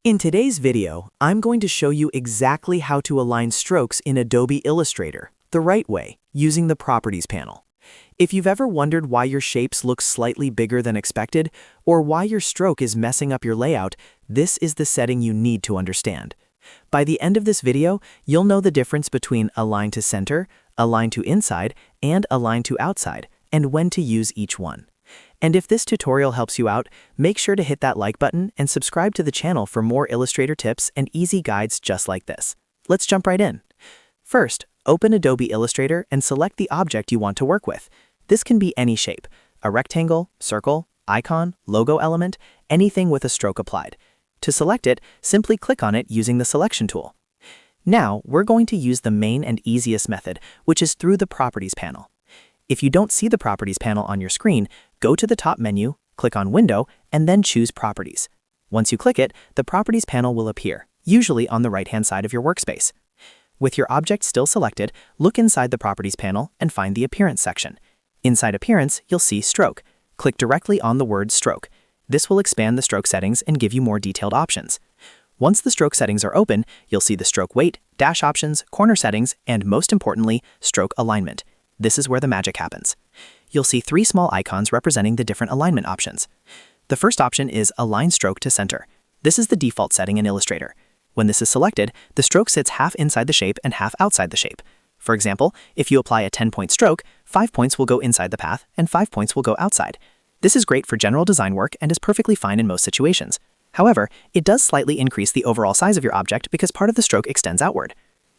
In today's video, I'm going to show you exactly how to align strokes in Adobe Illustrator, the right way, using the Properties panel. If you've ever wondered why your shapes look slightly bigger than expected, or why your stroke is messing up your layout, this is the setting you need to understand. By the end of this video, you'll know the difference between Align to Center, Align to Inside, and Align to Outside, and when to use each one. And if this tutorial helps you out, make sure to hit that like button and subscribe to the channel for more Illustrator tips and easy guides just like this. Let's jump right in. First, open Adobe Illustrator and select the object you want to work with. This can be any shape, a rectangle, circle, icon, logo element, anything with a stroke applied. To select it, simply click on it using the selection tool. Now, we're going to use the main and easiest method, which is through the Properties panel. If you don't see the Properties panel on your screen, go to the top menu, click on Window, and then choose Properties. Once you click it, the Properties panel will appear, usually on the right-hand side of your workspace. With your object still selected, look inside the Properties panel and find the Appearance section. Inside Appearance, you'll see Stroke. Click directly on the word Stroke. This will expand the stroke settings and give you more detailed options. Once the stroke settings are open, you'll see the stroke weight, dash options, corner settings, and most importantly, stroke alignment. This is where the magic happens. You'll see three small icons representing the different alignment options. The first option is Align Stroke to Center. This is the default setting in Illustrator. When this is selected, the stroke sits half inside the shape and half outside the shape. For example, if you apply a 10-point stroke, 5 points will go inside the path and 5 points will go outside. This is great for general design work and is perfectly fine in most situations. However, it does slightly increase the overall size of your object because part of the stroke extends outward.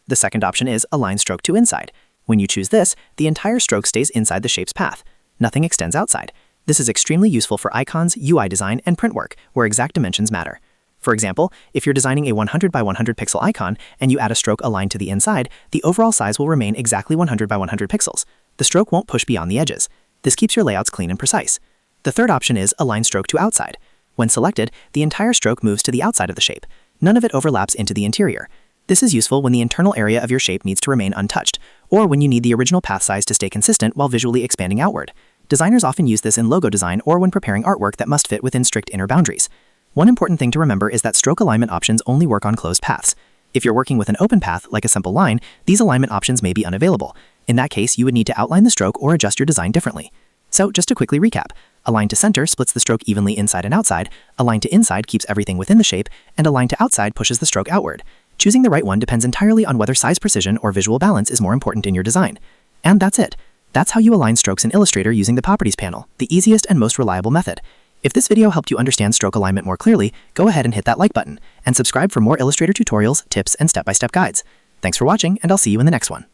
The second option is Align Stroke to Inside. When you choose this, the entire stroke stays inside the shape's path. Nothing extends outside. This is extremely useful for icons, UI design, and print work, where exact dimensions matter. For example, if you're designing a 100 by 100 pixel icon and you add a stroke aligned to the inside, the overall size will remain exactly 100 by 100 pixels. The stroke won't push beyond the edges. This keeps your layouts clean and precise. The third option is Align Stroke to Outside. When selected, the entire stroke moves to the outside of the shape. None of it overlaps into the interior. This is useful when the internal area of your shape needs to remain untouched, or when you need the original path size to stay consistent while visually expanding outward. Designers often use this in logo design or when preparing artwork that must fit within strict inner boundaries. One important thing to remember is that stroke alignment options only work on closed paths. If you're working with an open path, like a simple line, these alignment options may be unavailable. In that case, you would need to outline the stroke or adjust your design differently. So, just to quickly recap, Align to Center splits the stroke evenly inside and outside, Align to Inside keeps everything within the shape, and Align to Outside pushes the stroke outward. Choosing the right one depends entirely on whether size precision or visual balance is more important in your design. And that's it. That's how you align strokes in Illustrator using the Properties panel, the easiest and most reliable method. If this video helped you understand stroke alignment more clearly, go ahead and hit that like button, and subscribe for more Illustrator tutorials, tips, and step-by-step guides. Thanks for watching, and I'll see you in the next one.